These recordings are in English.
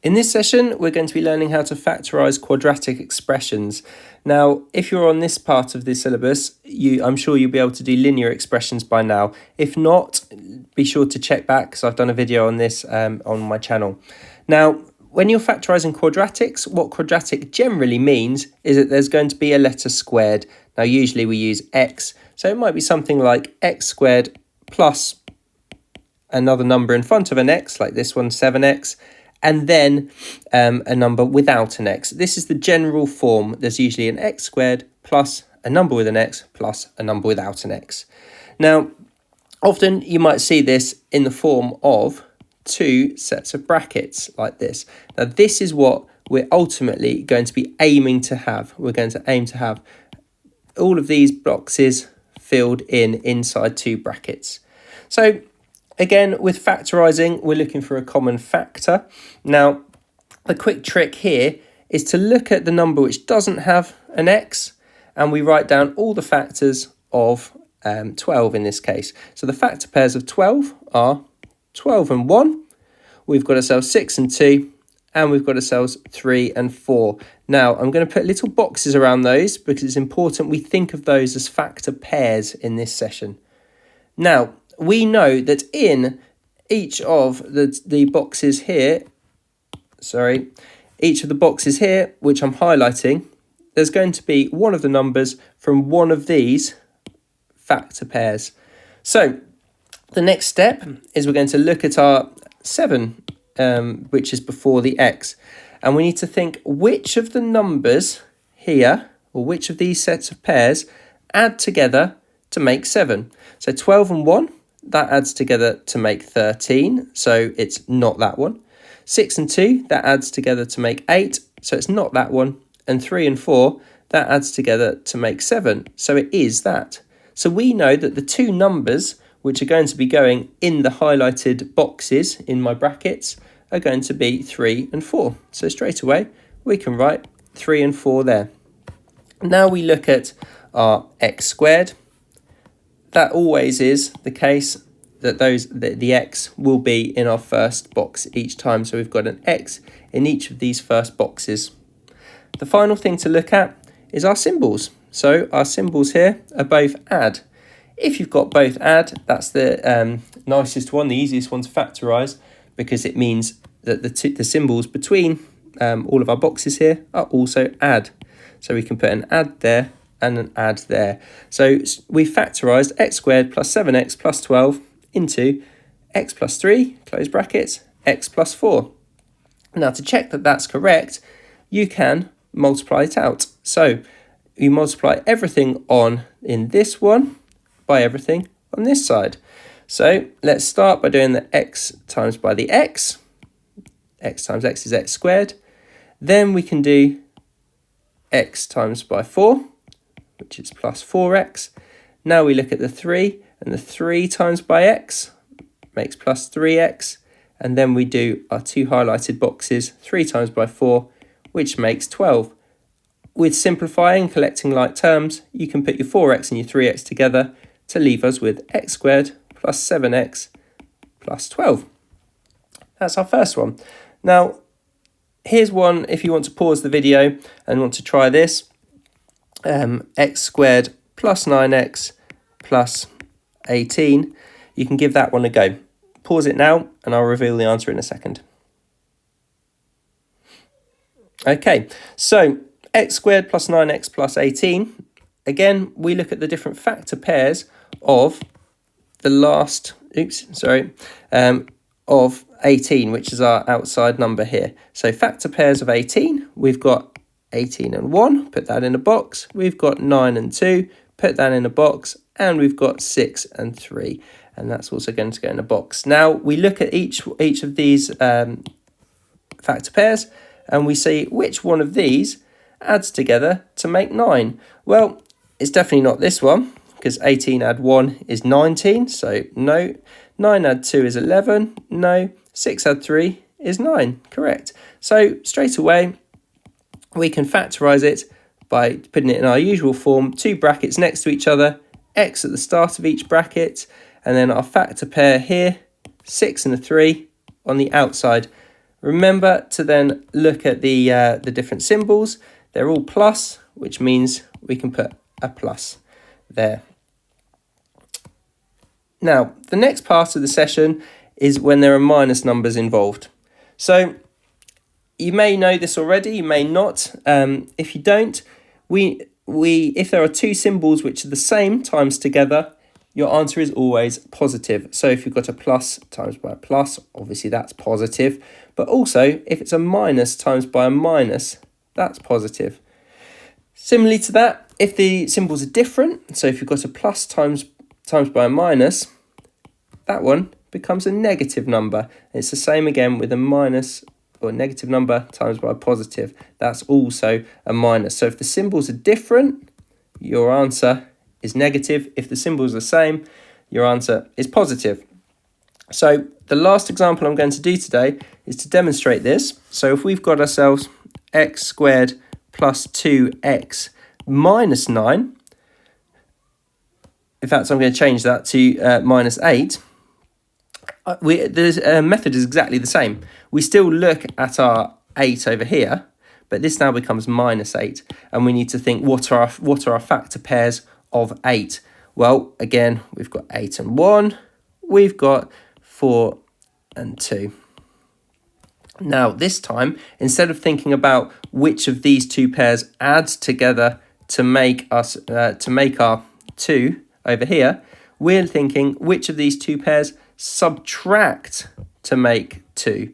In this session, we're going to be learning how to factorise quadratic expressions. Now, if you're on this part of the syllabus, I'm sure you'll be able to do linear expressions by now. If not, be sure to check back because I've done a video on this on my channel. Now, when you're factorising quadratics, what quadratic generally means is that there's going to be a letter squared. Now, usually we use x, so it might be something like x squared plus another number in front of an x, like this one, 7x, and then a number without an x. This is the general form. There's usually an x squared plus a number with an x plus a number without an x. Now, often you might see this in the form of two sets of brackets like this. Now, this is what we're ultimately going to be aiming to have. We're going to aim to have all of these boxes filled in inside two brackets. So again, with factorising, we're looking for a common factor. Now, the quick trick here is to look at the number which doesn't have an x, and we write down all the factors of 12 in this case. So the factor pairs of 12 are 12 and 1. We've got ourselves 6 and 2, and we've got ourselves 3 and 4. Now, I'm going to put little boxes around those because it's important we think of those as factor pairs in this session. Now, we know that in each of the boxes here, each of the boxes here, which I'm highlighting, there's going to be one of the numbers from one of these factor pairs. So the next step is we're going to look at our 7, which is before the x. And we need to think which of the numbers here, or which of these sets of pairs, add together to make 7. So 12 and 1, that adds together to make 13, so it's not that one. 6 and 2, that adds together to make 8, so it's not that one. And 3 and 4, that adds together to make 7, so it is that. So we know that the two numbers which are going to be going in the highlighted boxes in my brackets are going to be 3 and 4. So straight away, we can write 3 and 4 there. Now we look at our x squared. That always is the case that the x will be in our first box each time. So we've got an x in each of these first boxes. The final thing to look at is our symbols. So our symbols here are both add. If you've got both add, that's the nicest one, the easiest one to factorise, because it means that the symbols between all of our boxes here are also add. So we can put an add there and an add there. So we factorised x squared plus 7x plus 12 into x plus 3, close brackets, x plus 4. Now, to check that that's correct, you can multiply it out. So you multiply everything on in this one by everything on this side. So let's start by doing the x times by the x. X times x is x squared. Then we can do x times by 4, which is plus 4x. Now we look at the 3, and the 3 times by x makes plus 3x. And then we do our two highlighted boxes, 3 times by 4, which makes 12. With simplifying, collecting like terms, you can put your 4x and your 3x together to leave us with x squared plus 7x plus 12. That's our first one. Now, here's one if you want to pause the video and want to try this. X squared plus 9x plus 18. You can give that one a go. Pause it now and I'll reveal the answer in a second. Okay, so x squared plus 9x plus 18. Again, we look at the different factor pairs of the last, of 18, which is our outside number here. So factor pairs of 18, we've got 18 and 1, put that in a box. We've got 9 and 2, put that in a box. And we've got 6 and 3, and that's also going to go in a box. Now, we look at each of these factor pairs, and we see which one of these adds together to make 9. Well, it's definitely not this one, because 18 add 1 is 19, so no. 9 add 2 is 11, no. 6 add 3 is 9, correct. So straight away, we can factorise it by putting it in our usual form, two brackets next to each other, x at the start of each bracket, and then our factor pair here, 6 and a 3 on the outside. Remember to then look at the different symbols. They're all plus, which means we can put a plus there. Now, the next part of the session is when there are minus numbers involved. So you may know this already, you may not. If you don't, if there are two symbols which are the same times together, your answer is always positive. So if you've got a plus times by a plus, obviously that's positive. But also, if it's a minus times by a minus, that's positive. Similarly to that, if the symbols are different, so if you've got a plus times by a minus, that one becomes a negative number. It's the same again with a minus or negative number times by a positive. That's also a minus. So if the symbols are different, your answer is negative. If the symbols are the same, your answer is positive. So the last example I'm going to do today is to demonstrate this. So if we've got ourselves x squared plus 2x minus 9, in fact, I'm going to change that to minus 8. The method is exactly the same. We still look at our 8 over here, but this now becomes minus 8. And we need to think, what are our factor pairs of 8? Well, again, we've got 8 and 1. We've got 4 and 2. Now, this time, instead of thinking about which of these two pairs adds together to make our 2 over here, we're thinking which of these two pairs subtract to make 2.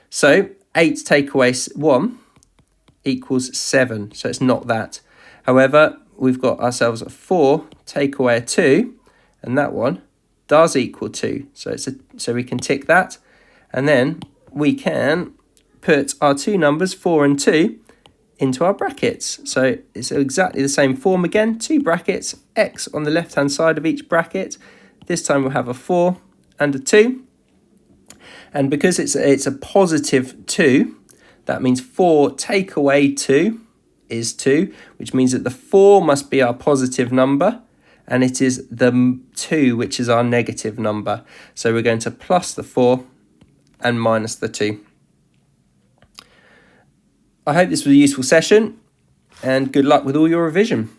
So 8 take away 1 equals 7. So it's not that. However, we've got ourselves a 4 take away a 2, and that one does equal 2. So we can tick that, and then we can put our two numbers 4 and 2 into our brackets. So it's exactly the same form again, two brackets, x on the left hand side of each bracket. This time we'll have a 4 and a 2. And because it's a positive 2, that means 4 take away 2 is 2, which means that the 4 must be our positive number, and it is the 2 which is our negative number. So we're going to plus the 4 and minus the 2. I hope this was a useful session, and good luck with all your revision.